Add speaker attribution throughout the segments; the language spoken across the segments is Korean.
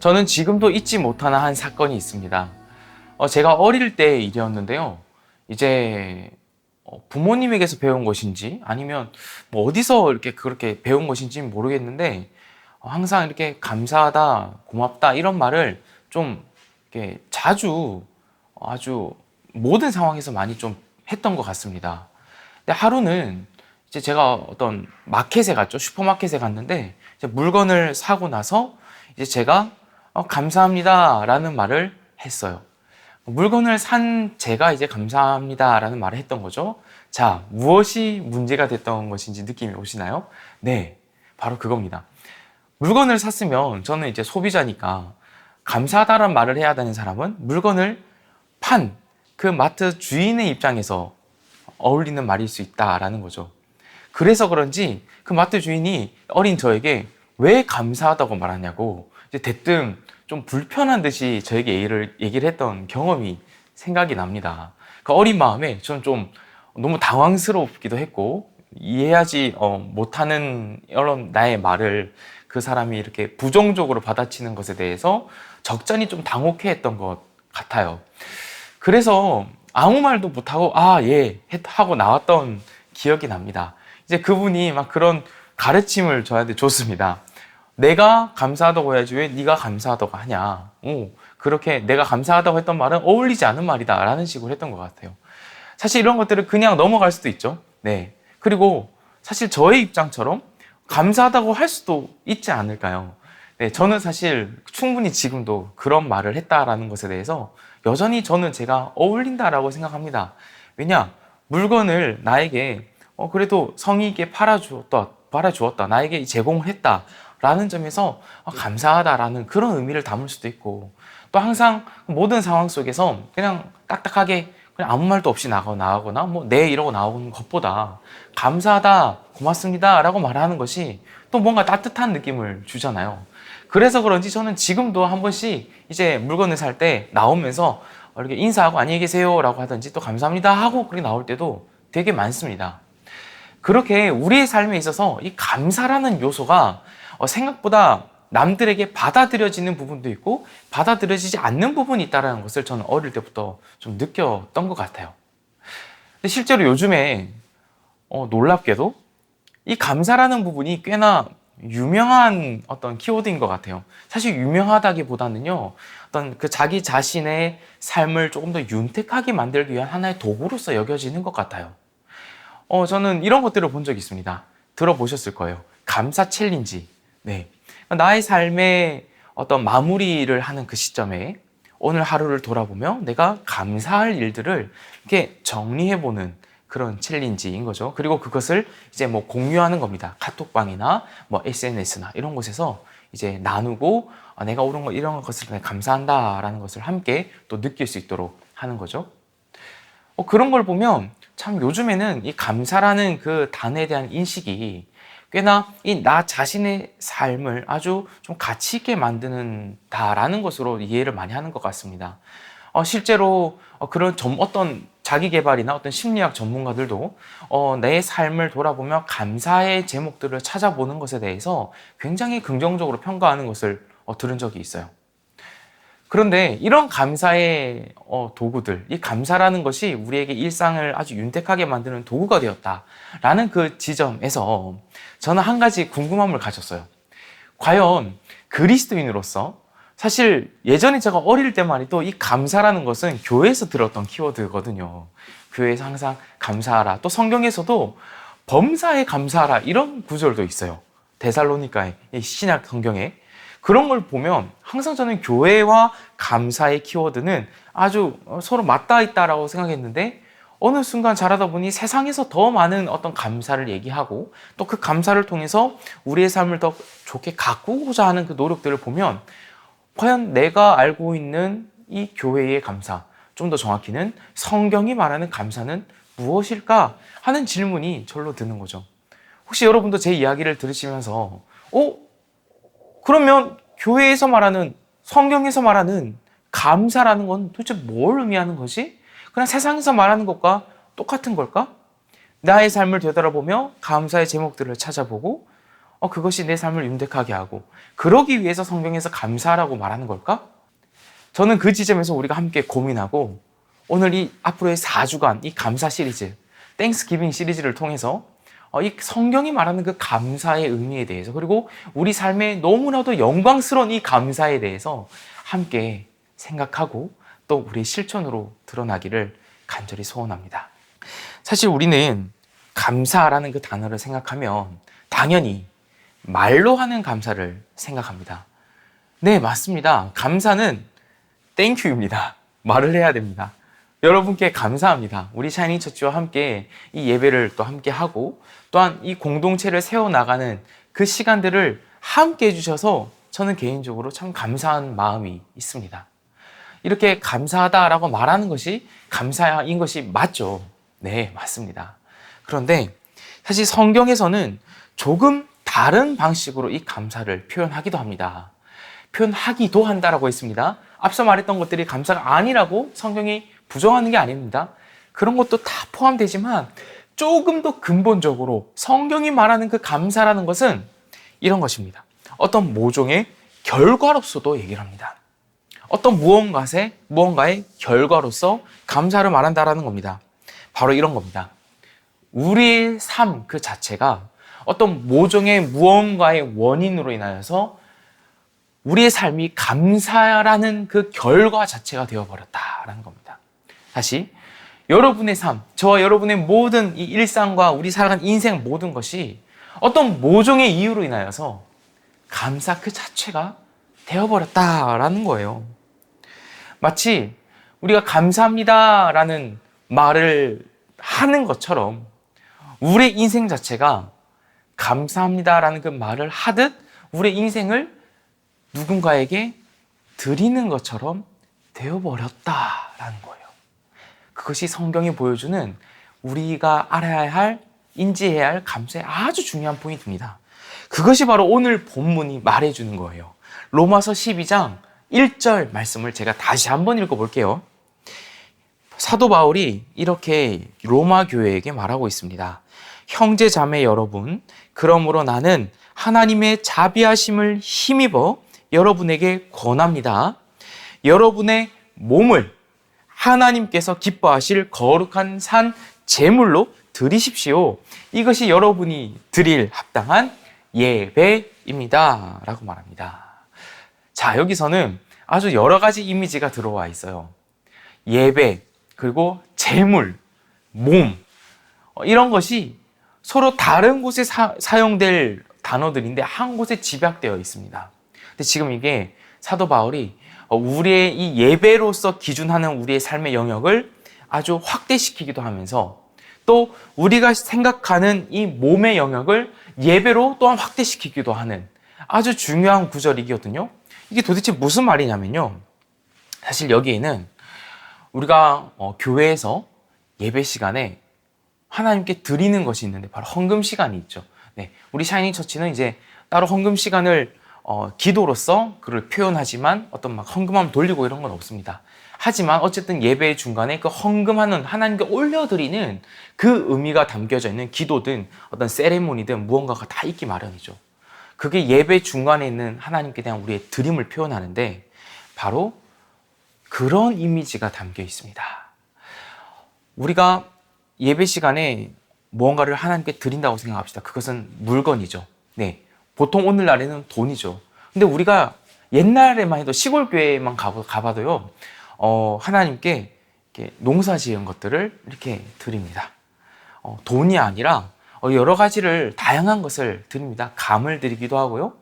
Speaker 1: 저는 지금도 잊지 못하는 한 사건이 있습니다. 제가 어릴 때 일이었는데요. 이제 부모님에게서 배운 것인지 아니면 뭐 어디서 이렇게 그렇게 배운 것인지 모르겠는데 항상 이렇게 감사하다, 고맙다 이런 말을 좀 이렇게 자주 아주 모든 상황에서 많이 좀 했던 것 같습니다. 근데 하루는 이제 제가 어떤 마켓에 갔죠. 슈퍼마켓에 갔는데 이제 물건을 사고 나서 이제 제가 감사합니다 라는 말을 했어요. 물건을 산 제가 이제 감사합니다 라는 말을 했던 거죠. 자, 무엇이 문제가 됐던 것인지 느낌이 오시나요? 네, 바로 그겁니다. 물건을 샀으면 저는 이제 소비자니까 감사하다는 말을 해야 되는 사람은 물건을 판 그 마트 주인의 입장에서 어울리는 말일 수 있다라는 거죠. 그래서 그런지 그 마트 주인이 어린 저에게 왜 감사하다고 말하냐고 이제 대뜸 좀 불편한 듯이 저에게 얘기를 했던 경험이 생각이 납니다. 그 어린 마음에 저는 좀 너무 당황스럽기도 했고 이해하지 못하는 이런 나의 말을 그 사람이 이렇게 부정적으로 받아치는 것에 대해서 적잖이 좀 당혹해했던 것 같아요. 그래서 아무 말도 못하고 예 하고 나왔던 기억이 납니다. 이제 그분이 막 그런 가르침을 저한테 줬습니다. 내가 감사하다고 해야지 왜 네가 감사하다고 하냐. 그렇게 내가 감사하다고 했던 말은 어울리지 않은 말이다 라는 식으로 했던 것 같아요. 사실 이런 것들을 그냥 넘어갈 수도 있죠. 네. 그리고 사실 저의 입장처럼 감사하다고 할 수도 있지 않을까요? 네, 저는 사실 충분히 지금도 그런 말을 했다라는 것에 대해서 여전히 저는 제가 어울린다라고 생각합니다. 왜냐? 물건을 나에게 그래도 성의 있게 팔아주었다, 나에게 제공을 했다라는 점에서 감사하다라는 그런 의미를 담을 수도 있고 또 항상 모든 상황 속에서 그냥 딱딱하게 그냥 아무 말도 없이 나가거나 뭐 네 이러고 나오는 것보다 감사하다, 고맙습니다 라고 말하는 것이 또 뭔가 따뜻한 느낌을 주잖아요. 그래서 그런지 저는 지금도 한 번씩 이제 물건을 살 때 나오면서 이렇게 인사하고 안녕히 계세요 라고 하든지 또 감사합니다 하고 그렇게 나올 때도 되게 많습니다. 그렇게 우리의 삶에 있어서 이 감사라는 요소가 생각보다 남들에게 받아들여지는 부분도 있고 받아들여지지 않는 부분이 있다는 것을 저는 어릴 때부터 좀 느꼈던 것 같아요. 근데 실제로 요즘에 놀랍게도 이 감사라는 부분이 꽤나 유명한 어떤 키워드인 것 같아요. 사실 유명하다기보다는요, 어떤 그 자기 자신의 삶을 조금 더 윤택하게 만들기 위한 하나의 도구로서 여겨지는 것 같아요. 저는 이런 것들을 본 적이 있습니다. 들어보셨을 거예요. 감사 챌린지. 네. 나의 삶의 어떤 마무리를 하는 그 시점에 오늘 하루를 돌아보며 내가 감사할 일들을 이렇게 정리해보는 그런 챌린지인 거죠. 그리고 그것을 이제 뭐 공유하는 겁니다. 카톡방이나 뭐 SNS나 이런 곳에서 이제 나누고 내가 이런 것을 감사한다라는 것을 함께 또 느낄 수 있도록 하는 거죠. 그런 걸 보면 참 요즘에는 이 감사라는 그 단어에 대한 인식이 꽤나 이 나 자신의 삶을 아주 좀 가치 있게 만드는다라는 것으로 이해를 많이 하는 것 같습니다. 실제로 그런 어떤 자기 개발이나 어떤 심리학 전문가들도 내 삶을 돌아보며 감사의 제목들을 찾아보는 것에 대해서 굉장히 긍정적으로 평가하는 것을 들은 적이 있어요. 그런데 이런 감사의 도구들, 이 감사라는 것이 우리에게 일상을 아주 윤택하게 만드는 도구가 되었다라는 그 지점에서 저는 한 가지 궁금함을 가졌어요. 과연 그리스도인으로서 사실 예전에 제가 어릴 때만 해도 이 감사라는 것은 교회에서 들었던 키워드거든요. 교회에서 항상 감사하라. 또 성경에서도 범사에 감사하라 이런 구절도 있어요. 데살로니가의 신약 성경에. 그런 걸 보면 항상 저는 교회와 감사의 키워드는 아주 서로 맞닿아 있다라고 생각했는데 어느 순간 자라다 보니 세상에서 더 많은 어떤 감사를 얘기하고 또 그 감사를 통해서 우리의 삶을 더 좋게 가꾸고자 하는 그 노력들을 보면 과연 내가 알고 있는 이 교회의 감사, 좀 더 정확히는 성경이 말하는 감사는 무엇일까 하는 질문이 절로 드는 거죠. 혹시 여러분도 제 이야기를 들으시면서 그러면 교회에서 말하는, 성경에서 말하는 감사라는 건 도대체 뭘 의미하는 거지? 그냥 세상에서 말하는 것과 똑같은 걸까? 나의 삶을 되돌아보며 감사의 제목들을 찾아보고 그것이 내 삶을 윤택하게 하고 그러기 위해서 성경에서 감사하라고 말하는 걸까? 저는 그 지점에서 우리가 함께 고민하고 오늘 이 앞으로의 4주간 이 감사 시리즈, 땡스기빙 시리즈를 통해서 이 성경이 말하는 그 감사의 의미에 대해서 그리고 우리 삶에 너무나도 영광스러운 이 감사에 대해서 함께 생각하고 또 우리 실천으로 드러나기를 간절히 소원합니다. 사실 우리는 감사라는 그 단어를 생각하면 당연히 말로 하는 감사를 생각합니다. 네, 맞습니다. 감사는 땡큐입니다. 말을 해야 됩니다. 여러분께 감사합니다. 우리 샤이닝 처치와 함께 이 예배를 또 함께 하고 또한 이 공동체를 세워나가는 그 시간들을 함께 해주셔서 저는 개인적으로 참 감사한 마음이 있습니다. 이렇게 감사하다라고 말하는 것이 감사인 것이 맞죠? 네, 맞습니다. 그런데 사실 성경에서는 조금 다른 방식으로 이 감사를 표현하기도 합니다. 표현하기도 한다라고 했습니다. 앞서 말했던 것들이 감사가 아니라고 성경이 부정하는 게 아닙니다. 그런 것도 다 포함되지만 조금 더 근본적으로 성경이 말하는 그 감사라는 것은 이런 것입니다. 어떤 모종의 결과로서도 얘기를 합니다. 어떤 무언가의 결과로서 감사를 말한다라는 겁니다. 바로 이런 겁니다. 우리의 삶 그 자체가 어떤 모종의 무언가의 원인으로 인하여서 우리의 삶이 감사라는 그 결과 자체가 되어버렸다라는 겁니다. 다시 여러분의 삶, 저와 여러분의 모든 이 일상과 우리 살아간 인생 모든 것이 어떤 모종의 이유로 인하여서 감사 그 자체가 되어버렸다라는 거예요. 마치 우리가 감사합니다라는 말을 하는 것처럼 우리의 인생 자체가 감사합니다라는 그 말을 하듯 우리의 인생을 누군가에게 드리는 것처럼 되어버렸다라는 거예요. 그것이 성경이 보여주는 우리가 알아야 할, 인지해야 할 감사의 아주 중요한 포인트입니다. 그것이 바로 오늘 본문이 말해주는 거예요. 로마서 12장 1절 말씀을 제가 다시 한번 읽어볼게요. 사도 바울이 이렇게 로마 교회에게 말하고 있습니다. 형제 자매 여러분, 그러므로 나는 하나님의 자비하심을 힘입어 여러분에게 권합니다. 여러분의 몸을 하나님께서 기뻐하실 거룩한 산 제물로 드리십시오. 이것이 여러분이 드릴 합당한 예배입니다. 라고 말합니다. 자, 여기서는 아주 여러 가지 이미지가 들어와 있어요. 예배, 그리고 제물, 몸, 이런 것이 서로 다른 곳에 사용될 단어들인데 한 곳에 집약되어 있습니다. 근데 지금 이게 사도 바울이 우리의 이 예배로서 기준하는 우리의 삶의 영역을 아주 확대시키기도 하면서 또 우리가 생각하는 이 몸의 영역을 예배로 또한 확대시키기도 하는 아주 중요한 구절이거든요. 이게 도대체 무슨 말이냐면요. 사실 여기에는 우리가 교회에서 예배 시간에 하나님께 드리는 것이 있는데 바로 헌금 시간이 있죠. 네, 우리 샤이닝 처치는 이제 따로 헌금 시간을 기도로서 그를 표현하지만 어떤 막 헌금함 돌리고 이런 건 없습니다. 하지만 어쨌든 예배 중간에 그 헌금하는 하나님께 올려드리는 그 의미가 담겨져 있는 기도든 어떤 세레모니든 무언가가 다 있기 마련이죠. 그게 예배 중간에 있는 하나님께 대한 우리의 드림을 표현하는데 바로 그런 이미지가 담겨 있습니다. 우리가 예배 시간에 무언가를 하나님께 드린다고 생각합시다. 그것은 물건이죠. 네, 보통 오늘날에는 돈이죠. 근데 우리가 옛날에만 해도 시골 교회만 가봐도요, 하나님께 이렇게 농사 지은 것들을 이렇게 드립니다. 돈이 아니라 여러 가지를 다양한 것을 드립니다. 감을 드리기도 하고요.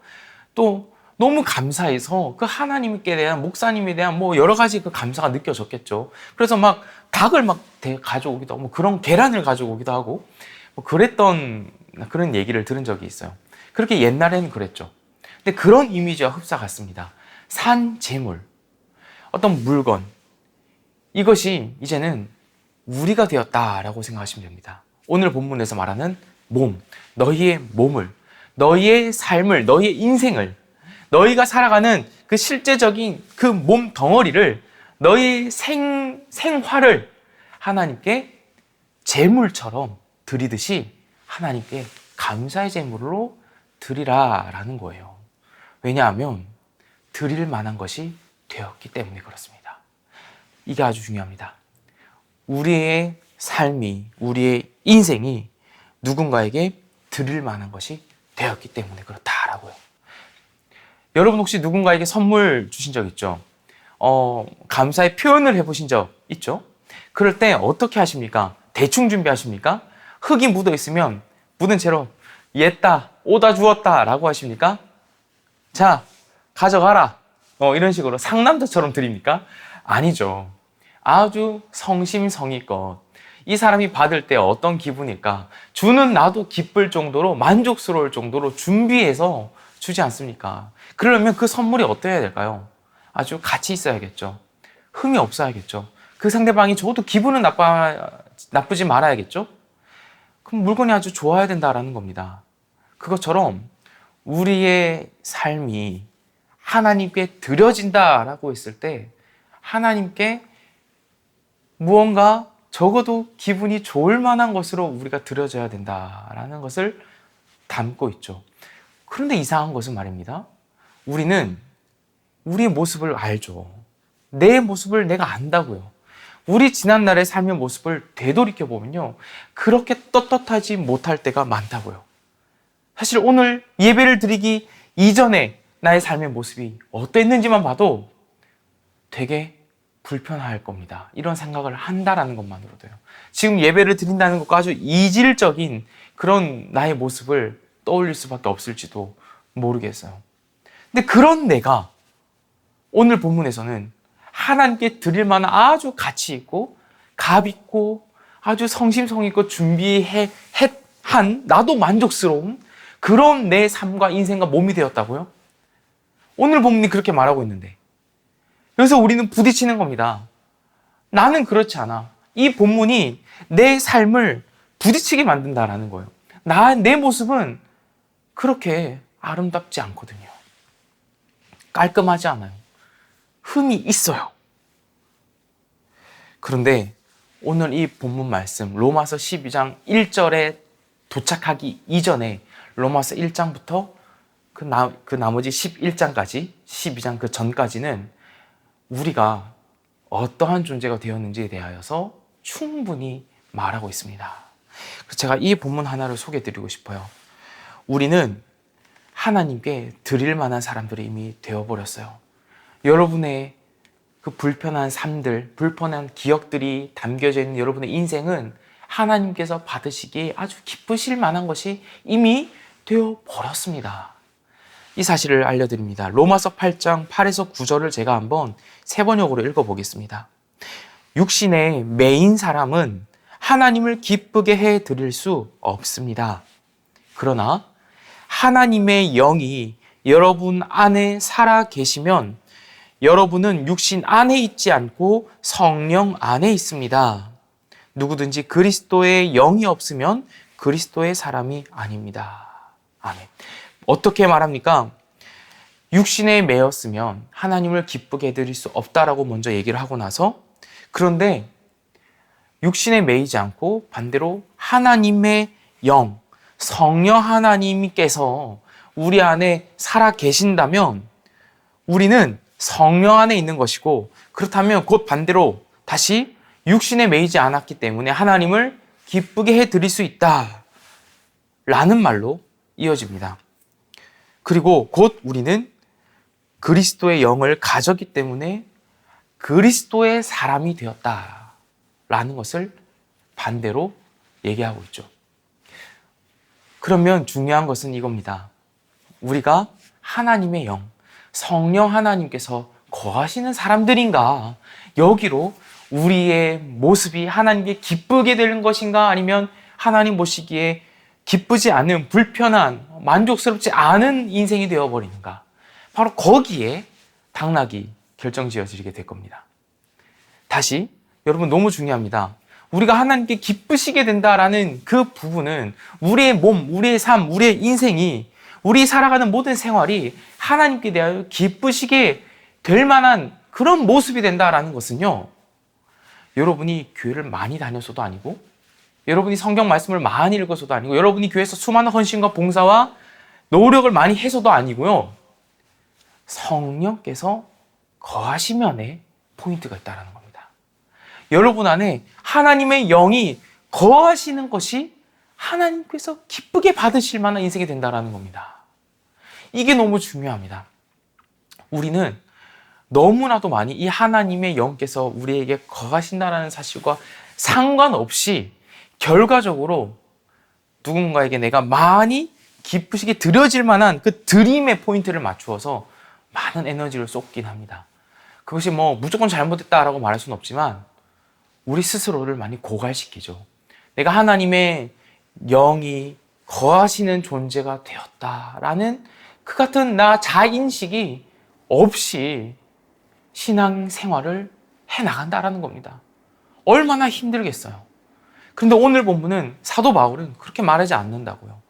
Speaker 1: 또 너무 감사해서 그 하나님께 대한 목사님에 대한 뭐 여러 가지 그 감사가 느껴졌겠죠. 그래서 막 닭을 막 가져오기도 하고 뭐 그런 계란을 가져오기도 하고 뭐 그랬던 그런 얘기를 들은 적이 있어요. 그렇게 옛날에는 그랬죠. 근데 그런 이미지와 흡사 같습니다. 산 제물, 어떤 물건, 이것이 이제는 우리가 되었다라고 생각하시면 됩니다. 오늘 본문에서 말하는 몸, 너희의 몸을, 너희의 삶을, 너희의 인생을, 너희가 살아가는 그 실제적인 그 몸 덩어리를, 너희 생활을 하나님께 제물처럼 드리듯이 하나님께 감사의 제물로 드리라라는 거예요. 왜냐하면 드릴 만한 것이 되었기 때문에 그렇습니다. 이게 아주 중요합니다. 우리의 삶이, 우리의 인생이 누군가에게 드릴 만한 것이 되었기 때문에 그렇다라고요. 여러분 혹시 누군가에게 선물 주신 적 있죠? 감사의 표현을 해보신 적 있죠? 그럴 때 어떻게 하십니까? 대충 준비하십니까? 흙이 묻어 있으면 묻은 채로 옛다, 오다 주었다 라고 하십니까? 자, 가져가라. 이런 식으로 상남자처럼 드립니까? 아니죠. 아주 성심성의껏 이 사람이 받을 때 어떤 기분일까? 주는 나도 기쁠 정도로 만족스러울 정도로 준비해서 주지 않습니까? 그러려면 그 선물이 어떠해야 될까요? 아주 가치 있어야겠죠. 흠이 없어야겠죠. 그 상대방이 줘도 기분은 나쁘지 말아야겠죠. 그럼 물건이 아주 좋아야 된다라는 겁니다. 그것처럼 우리의 삶이 하나님께 드려진다라고 했을 때 하나님께 무언가 적어도 기분이 좋을 만한 것으로 우리가 드려져야 된다라는 것을 담고 있죠. 그런데 이상한 것은 말입니다. 우리는 우리의 모습을 알죠. 내 모습을 내가 안다고요. 우리 지난날의 삶의 모습을 되돌이켜 보면요. 그렇게 떳떳하지 못할 때가 많다고요. 사실 오늘 예배를 드리기 이전에 나의 삶의 모습이 어땠는지만 봐도 되게 불편할 겁니다. 이런 생각을 한다라는 것만으로도요. 지금 예배를 드린다는 것과 아주 이질적인 그런 나의 모습을 떠올릴 수밖에 없을지도 모르겠어요. 근데 그런 내가 오늘 본문에서는 하나님께 드릴 만한 아주 가치 있고 값 있고 아주 성심성의껏 한 나도 만족스러운 그런 내 삶과 인생과 몸이 되었다고요? 오늘 본문이 그렇게 말하고 있는데 그래서 우리는 부딪히는 겁니다. 나는 그렇지 않아. 이 본문이 내 삶을 부딪히게 만든다라는 거예요. 내 모습은 그렇게 아름답지 않거든요. 깔끔하지 않아요. 흠이 있어요. 그런데 오늘 이 본문 말씀 로마서 12장 1절에 도착하기 이전에 로마서 1장부터 그 나머지 11장까지 12장 그 전까지는 우리가 어떠한 존재가 되었는지에 대하여서 충분히 말하고 있습니다. 그래서 제가 이 본문 하나를 소개해 드리고 싶어요. 우리는 하나님께 드릴 만한 사람들이 이미 되어버렸어요. 여러분의 그 불편한 삶들, 불편한 기억들이 담겨져 있는 여러분의 인생은 하나님께서 받으시기에 아주 기쁘실 만한 것이 이미 되어버렸습니다. 이 사실을 알려드립니다. 로마서 8장 8에서 9절을 제가 한번 세 번역으로 읽어보겠습니다. 육신의 매인 사람은 하나님을 기쁘게 해드릴 수 없습니다. 그러나 하나님의 영이 여러분 안에 살아 계시면 여러분은 육신 안에 있지 않고 성령 안에 있습니다. 누구든지 그리스도의 영이 없으면 그리스도의 사람이 아닙니다. 아멘. 어떻게 말합니까? 육신에 매였으면 하나님을 기쁘게 해드릴 수 없다라고 먼저 얘기를 하고 나서 그런데 육신에 매이지 않고 반대로 하나님의 영, 성령 하나님께서 우리 안에 살아 계신다면 우리는 성령 안에 있는 것이고 그렇다면 곧 반대로 다시 육신에 매이지 않았기 때문에 하나님을 기쁘게 해드릴 수 있다 라는 말로 이어집니다. 그리고 곧 우리는 그리스도의 영을 가졌기 때문에 그리스도의 사람이 되었다라는 것을 반대로 얘기하고 있죠. 그러면 중요한 것은 이겁니다. 우리가 하나님의 영, 성령 하나님께서 거하시는 사람들인가? 여기로 우리의 모습이 하나님께 기쁘게 되는 것인가? 아니면 하나님 보시기에 기쁘지 않은, 불편한, 만족스럽지 않은 인생이 되어버리는가? 바로 거기에 당락이 결정지어지게 될 겁니다. 다시, 여러분 너무 중요합니다. 우리가 하나님께 기쁘시게 된다라는 그 부분은 우리의 몸, 우리의 삶, 우리의 인생이 우리 살아가는 모든 생활이 하나님께 대하여 기쁘시게 될 만한 그런 모습이 된다라는 것은요. 여러분이 교회를 많이 다녔어도 아니고 여러분이 성경 말씀을 많이 읽어서도 아니고 여러분이 교회에서 수많은 헌신과 봉사와 노력을 많이 해서도 아니고요. 성령께서 거하시면에 포인트가 있다는 겁니다. 여러분 안에 하나님의 영이 거하시는 것이 하나님께서 기쁘게 받으실 만한 인생이 된다는 겁니다. 이게 너무 중요합니다. 우리는 너무나도 많이 이 하나님의 영께서 우리에게 거하신다는 사실과 상관없이 결과적으로 누군가에게 내가 많이 기쁘시게 드려질 만한 그 드림의 포인트를 맞추어서 많은 에너지를 쏟긴 합니다. 그것이 무조건 잘못됐다라고 말할 수는 없지만 우리 스스로를 많이 고갈시키죠. 내가 하나님의 영이 거하시는 존재가 되었다라는 그 같은 나 자인식이 없이 신앙생활을 해나간다라는 겁니다. 얼마나 힘들겠어요. 그런데 오늘 본문은 사도 바울은 그렇게 말하지 않는다고요.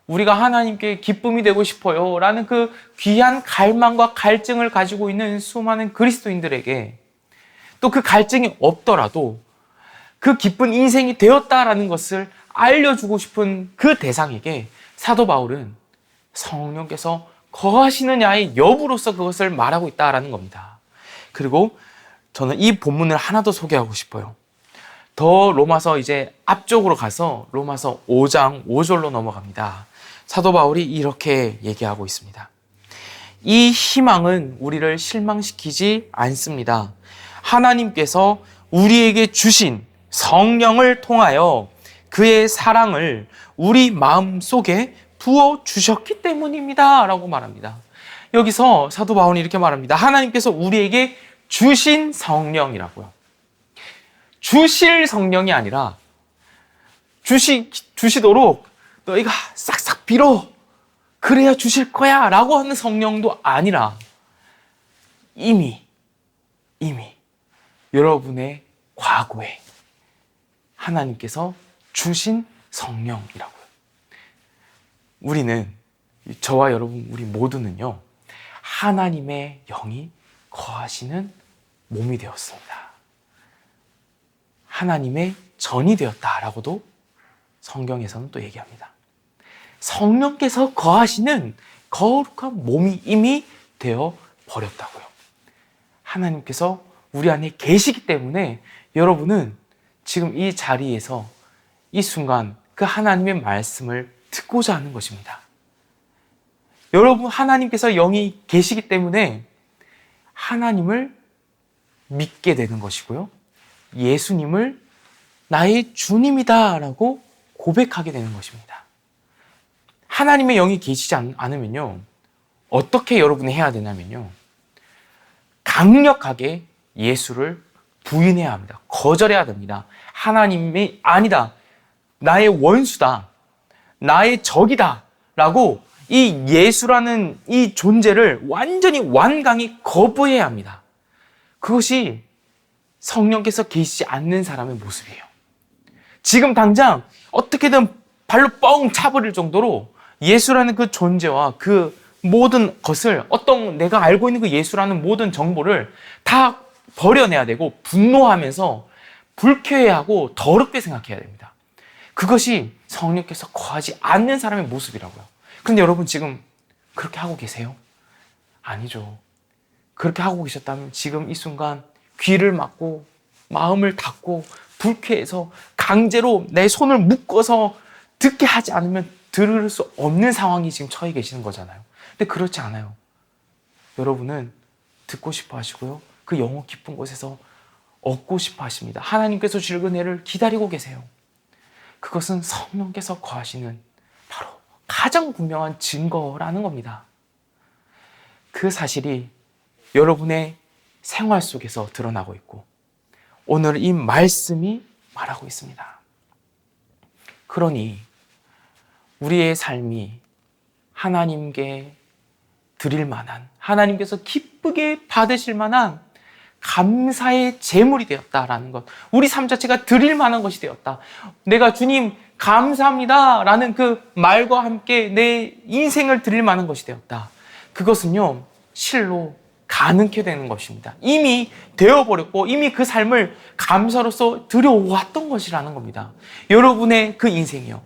Speaker 1: 우리가 하나님께 기쁨이 되고 싶어요 라는 그 귀한 갈망과 갈증을 가지고 있는 수많은 그리스도인들에게 또 그 갈증이 없더라도 그 기쁜 인생이 되었다라는 것을 알려주고 싶은 그 대상에게 사도 바울은 성령께서 거하시느냐의 여부로서 그것을 말하고 있다라는 겁니다. 그리고 저는 이 본문을 하나 더 소개하고 싶어요. 더 로마서 이제 앞쪽으로 가서 로마서 5장 5절로 넘어갑니다. 사도 바울이 이렇게 얘기하고 있습니다. 이 희망은 우리를 실망시키지 않습니다. 하나님께서 우리에게 주신 성령을 통하여 그의 사랑을 우리 마음 속에 부어주셨기 때문입니다. 라고 말합니다. 여기서 사도 바울이 이렇게 말합니다. 하나님께서 우리에게 주신 성령이라고요. 주실 성령이 아니라 주시도록 너희가 싹싹 빌어 그래야 주실 거야 라고 하는 성령도 아니라 이미 여러분의 과거에 하나님께서 주신 성령이라고요. 우리는, 저와 여러분 우리 모두는요, 하나님의 영이 거하시는 몸이 되었습니다. 하나님의 전이 되었다라고도 성경에서는 또 얘기합니다. 성령께서 거하시는 거룩한 몸이 이미 되어 버렸다고요. 하나님께서 우리 안에 계시기 때문에 여러분은 지금 이 자리에서 이 순간 그 하나님의 말씀을 듣고자 하는 것입니다. 여러분, 하나님께서 영이 계시기 때문에 하나님을 믿게 되는 것이고요. 예수님을 나의 주님이다라고 고백하게 되는 것입니다. 하나님의 영이 계시지 않으면요, 어떻게 여러분이 해야 되냐면요, 강력하게 예수를 부인해야 합니다. 거절해야 됩니다. 하나님이 아니다, 나의 원수다, 나의 적이다 라고 이 예수라는 이 존재를 완전히 완강히 거부해야 합니다. 그것이 성령께서 계시지 않는 사람의 모습이에요. 지금 당장 어떻게든 발로 뻥 차버릴 정도로 예수라는 그 존재와 그 모든 것을, 어떤 내가 알고 있는 그 예수라는 모든 정보를 다 버려내야 되고 분노하면서 불쾌해하고 더럽게 생각해야 됩니다. 그것이 성령께서 거하지 않는 사람의 모습이라고요. 그런데 여러분 지금 그렇게 하고 계세요? 아니죠. 그렇게 하고 계셨다면 지금 이 순간 귀를 막고 마음을 닫고 불쾌해서 강제로 내 손을 묶어서 듣게 하지 않으면 들을 수 없는 상황이 지금 처해 계시는 거잖아요. 근데 그렇지 않아요. 여러분은 듣고 싶어 하시고요, 그 영원 깊은 곳에서 얻고 싶어 하십니다. 하나님께서 주실 은혜를 기다리고 계세요. 그것은 성령께서 거하시는 바로 가장 분명한 증거라는 겁니다. 그 사실이 여러분의 생활 속에서 드러나고 있고 오늘 이 말씀이 말하고 있습니다. 그러니 우리의 삶이 하나님께 드릴 만한, 하나님께서 기쁘게 받으실 만한 감사의 제물이 되었다라는 것, 우리 삶 자체가 드릴 만한 것이 되었다. 내가 주님 감사합니다 라는 그 말과 함께 내 인생을 드릴 만한 것이 되었다. 그것은요, 실로 가능케 되는 것입니다. 이미 되어버렸고 이미 그 삶을 감사로서 드려왔던 것이라는 겁니다. 여러분의 그 인생이요,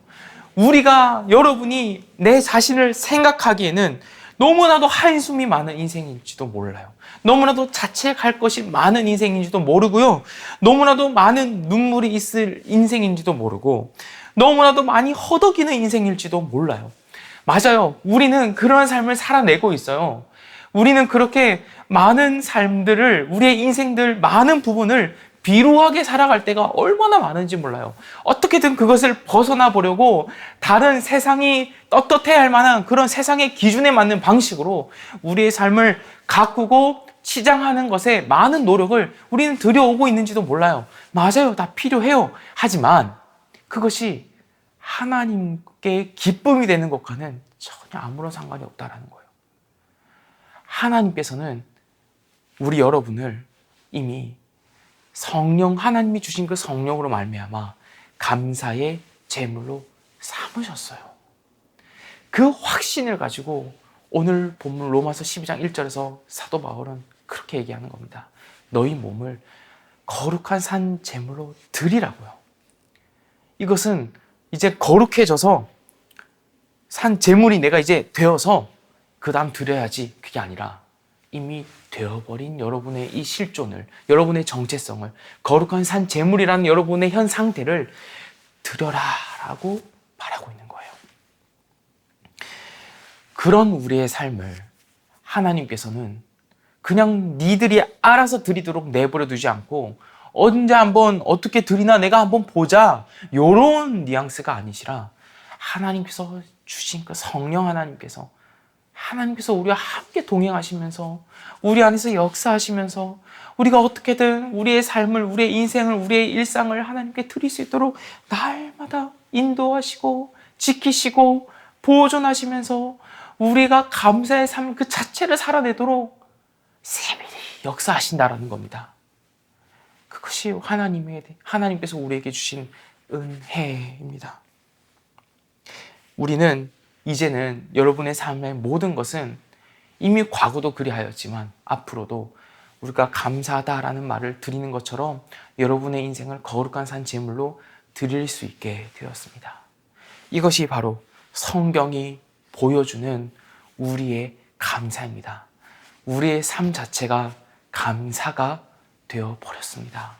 Speaker 1: 우리가, 여러분이 내 자신을 생각하기에는 너무나도 한숨이 많은 인생인지도 몰라요. 너무나도 자책할 것이 많은 인생인지도 모르고요. 너무나도 많은 눈물이 있을 인생인지도 모르고, 너무나도 많이 허덕이는 인생일지도 몰라요. 맞아요. 우리는 그런 삶을 살아내고 있어요. 우리는 그렇게 많은 삶들을, 우리의 인생들 많은 부분을 비루하게 살아갈 때가 얼마나 많은지 몰라요. 어떻게든 그것을 벗어나 보려고 다른 세상이 떳떳해야 할 만한 그런 세상의 기준에 맞는 방식으로 우리의 삶을 가꾸고 치장하는 것에 많은 노력을 우리는 들여오고 있는지도 몰라요. 맞아요. 다 필요해요. 하지만 그것이 하나님께 기쁨이 되는 것과는 전혀 아무런 상관이 없다라는 거예요. 하나님께서는 우리 여러분을 이미 성령, 하나님이 주신 그 성령으로 말미암아 감사의 제물로 삼으셨어요. 그 확신을 가지고 오늘 본문 로마서 12장 1절에서 사도 바울은 그렇게 얘기하는 겁니다. 너희 몸을 거룩한 산 제물로 드리라고요. 이것은 이제 거룩해져서 산 제물이 내가 이제 되어서 그 다음 드려야지, 그게 아니라 이미 되어버린 여러분의 이 실존을, 여러분의 정체성을, 거룩한 산 제물이라는 여러분의 현 상태를 드려라 라고 말하고 있는 거예요. 그런 우리의 삶을 하나님께서는 그냥 니들이 알아서 드리도록 내버려 두지 않고 언제 한번 어떻게 드리나 내가 한번 보자, 요런 뉘앙스가 아니시라 하나님께서 주신 그 성령 하나님께서 우리와 함께 동행하시면서 우리 안에서 역사하시면서 우리가 어떻게든 우리의 삶을, 우리의 인생을, 우리의 일상을 하나님께 드릴 수 있도록 날마다 인도하시고 지키시고 보존하시면서 우리가 감사의 삶 그 자체를 살아내도록 세밀히 역사하신다라는 겁니다. 그것이 하나님께서 우리에게 주신 은혜입니다. 우리는 이제는 여러분의 삶의 모든 것은 이미 과거도 그리하였지만 앞으로도 우리가 감사하다라는 말을 드리는 것처럼 여러분의 인생을 거룩한 산 제물로 드릴 수 있게 되었습니다. 이것이 바로 성경이 보여주는 우리의 감사입니다. 우리의 삶 자체가 감사가 되어버렸습니다.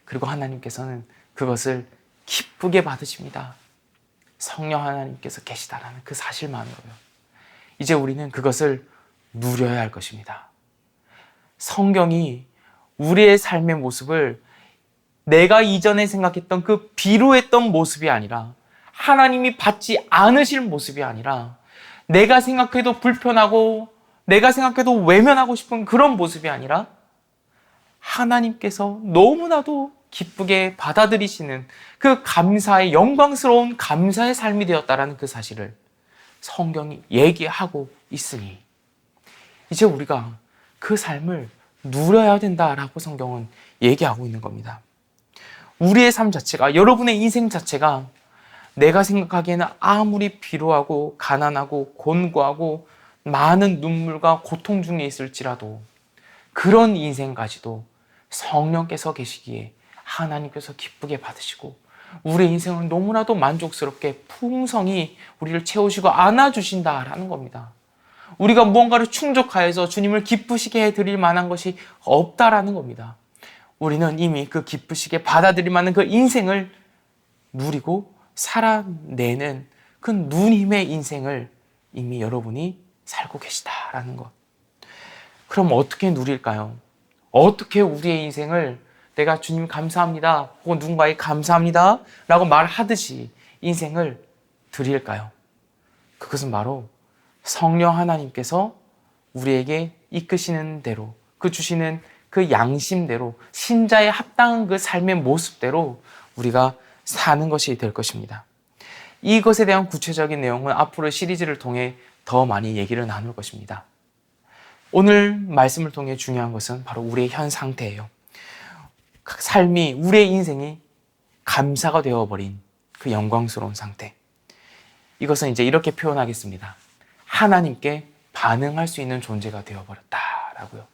Speaker 1: 그리고 하나님께서는 그것을 기쁘게 받으십니다. 성령 하나님께서 계시다라는 그 사실만으로요. 이제 우리는 그것을 누려야 할 것입니다. 성경이 우리의 삶의 모습을 내가 이전에 생각했던 그 비루했던 모습이 아니라, 하나님이 받지 않으실 모습이 아니라, 내가 생각해도 불편하고 내가 생각해도 외면하고 싶은 그런 모습이 아니라 하나님께서 너무나도 기쁘게 받아들이시는 그 감사의, 영광스러운 감사의 삶이 되었다라는 그 사실을 성경이 얘기하고 있으니 이제 우리가 그 삶을 누려야 된다라고 성경은 얘기하고 있는 겁니다. 우리의 삶 자체가, 여러분의 인생 자체가 내가 생각하기에는 아무리 피로하고 가난하고 곤고하고 많은 눈물과 고통 중에 있을지라도 그런 인생까지도 성령께서 계시기에 하나님께서 기쁘게 받으시고 우리의 인생을 너무나도 만족스럽게 풍성히 우리를 채우시고 안아주신다라는 겁니다. 우리가 무언가를 충족하여서 주님을 기쁘시게 해드릴 만한 것이 없다라는 겁니다. 우리는 이미 그 기쁘시게 받아들일 만한 그 인생을 누리고 살아내는 그 누님의 인생을 이미 여러분이 살고 계시다라는 것. 그럼 어떻게 누릴까요? 어떻게 우리의 인생을 내가 주님 감사합니다 혹은 누군가에게 감사합니다 라고 말하듯이 인생을 드릴까요? 그것은 바로 성령 하나님께서 우리에게 이끄시는 대로, 그 주시는 그 양심대로, 신자에 합당한 그 삶의 모습대로 우리가 사는 것이 될 것입니다. 이것에 대한 구체적인 내용은 앞으로 시리즈를 통해 더 많이 얘기를 나눌 것입니다. 오늘 말씀을 통해 중요한 것은 바로 우리의 현 상태예요. 삶이, 우리의 인생이 감사가 되어버린 그 영광스러운 상태. 이것은 이제 이렇게 표현하겠습니다. 하나님께 반응할 수 있는 존재가 되어버렸다라고요.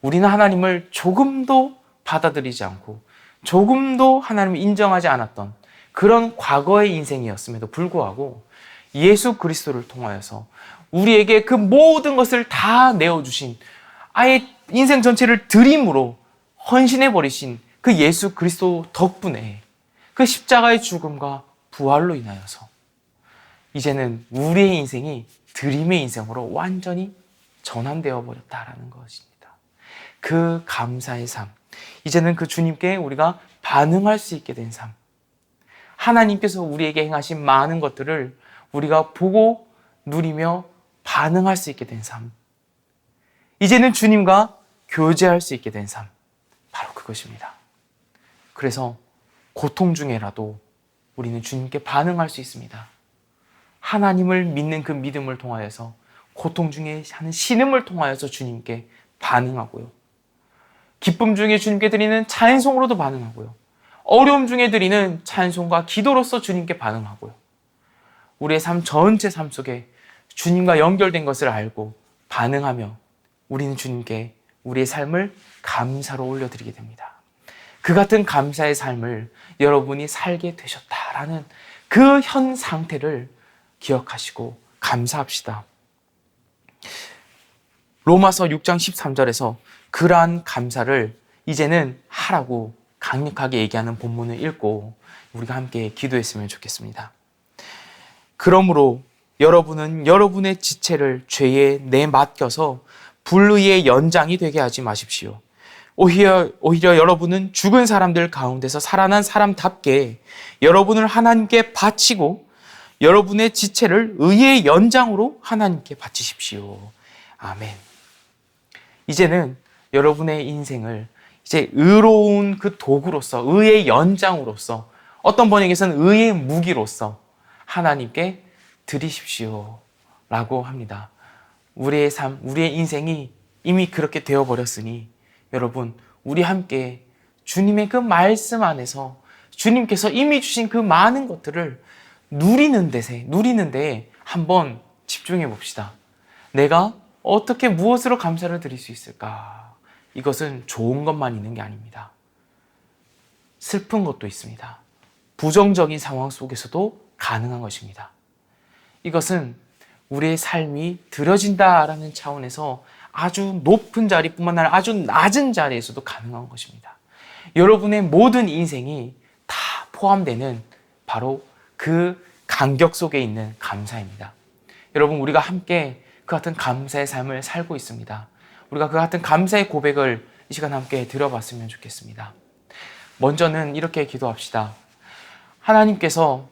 Speaker 1: 우리는 하나님을 조금도 받아들이지 않고 조금도 하나님을 인정하지 않았던 그런 과거의 인생이었음에도 불구하고 예수 그리스도를 통하여서 우리에게 그 모든 것을 다 내어주신, 아예 인생 전체를 드림으로 헌신해 버리신 그 예수 그리스도 덕분에 그 십자가의 죽음과 부활로 인하여서 이제는 우리의 인생이 드림의 인생으로 완전히 전환되어 버렸다라는 것입니다. 그 감사의 삶, 이제는 그 주님께 우리가 반응할 수 있게 된 삶, 하나님께서 우리에게 행하신 많은 것들을 우리가 보고 누리며 반응할 수 있게 된 삶, 이제는 주님과 교제할 수 있게 된 삶, 바로 그것입니다. 그래서 고통 중에라도 우리는 주님께 반응할 수 있습니다. 하나님을 믿는 그 믿음을 통하여서, 고통 중에 하는 신음을 통하여서 주님께 반응하고요. 기쁨 중에 주님께 드리는 찬송으로도 반응하고요. 어려움 중에 드리는 찬송과 기도로서 주님께 반응하고요. 우리의 삶 전체 삶 속에 주님과 연결된 것을 알고 반응하며 우리는 주님께 우리의 삶을 감사로 올려드리게 됩니다. 그 같은 감사의 삶을 여러분이 살게 되셨다라는 그 현 상태를 기억하시고 감사합시다. 로마서 6장 13절에서 그러한 감사를 이제는 하라고 강력하게 얘기하는 본문을 읽고 우리가 함께 기도했으면 좋겠습니다. 그러므로 여러분은 여러분의 지체를 죄에 내맡겨서 불의의 연장이 되게 하지 마십시오. 오히려 여러분은 죽은 사람들 가운데서 살아난 사람답게 여러분을 하나님께 바치고 여러분의 지체를 의의 연장으로 하나님께 바치십시오. 아멘. 이제는 여러분의 인생을 이제 의로운 그 도구로서, 의의 연장으로서, 어떤 번역에서는 의의 무기로서 하나님께 드리십시오 라고 합니다. 우리의 삶, 우리의 인생이 이미 그렇게 되어버렸으니 여러분, 우리 함께 주님의 그 말씀 안에서 주님께서 이미 주신 그 많은 것들을 누리는 데 한번 집중해 봅시다. 내가 어떻게 무엇으로 감사를 드릴 수 있을까? 이것은 좋은 것만 있는 게 아닙니다. 슬픈 것도 있습니다. 부정적인 상황 속에서도 가능한 것입니다. 이것은 우리의 삶이 드려진다라는 차원에서 아주 높은 자리뿐만 아니라 아주 낮은 자리에서도 가능한 것입니다. 여러분의 모든 인생이 다 포함되는 바로 그 간격 속에 있는 감사입니다. 여러분, 우리가 함께 그 같은 감사의 삶을 살고 있습니다. 우리가 그 같은 감사의 고백을 이 시간 함께 들어봤으면 좋겠습니다. 먼저는 이렇게 기도합시다. 하나님께서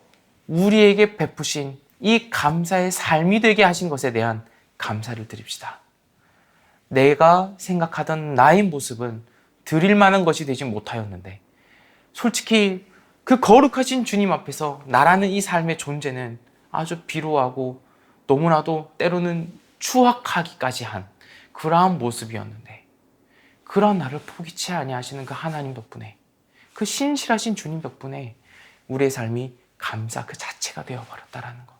Speaker 1: 우리에게 베푸신 이 감사의 삶이 되게 하신 것에 대한 감사를 드립시다. 내가 생각하던 나의 모습은 드릴 만한 것이 되지 못하였는데, 솔직히 그 거룩하신 주님 앞에서 나라는 이 삶의 존재는 아주 비루하고 너무나도 때로는 추악하기까지 한 그러한 모습이었는데, 그러한 나를 포기치 아니하시는 그 하나님 덕분에, 그 신실하신 주님 덕분에 우리의 삶이 감사 그 자체가 되어버렸다라는 것,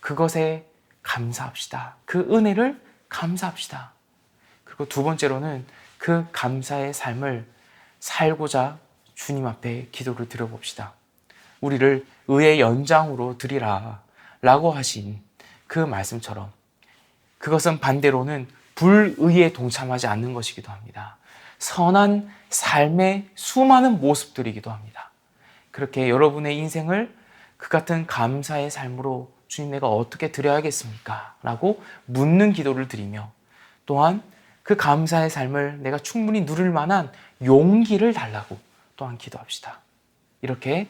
Speaker 1: 그것에 감사합시다. 그 은혜를 감사합시다. 그리고 두 번째로는 그 감사의 삶을 살고자 주님 앞에 기도를 드려봅시다. 우리를 의의 연장으로 드리라 라고 하신 그 말씀처럼 그것은 반대로는 불의에 동참하지 않는 것이기도 합니다. 선한 삶의 수많은 모습들이기도 합니다. 그렇게 여러분의 인생을 그 같은 감사의 삶으로 주님, 내가 어떻게 드려야겠습니까? 라고 묻는 기도를 드리며, 또한 그 감사의 삶을 내가 충분히 누릴 만한 용기를 달라고 또한 기도합시다. 이렇게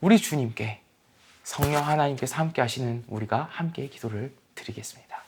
Speaker 1: 우리 주님께, 성령 하나님께서 함께 하시는 우리가 함께 기도를 드리겠습니다.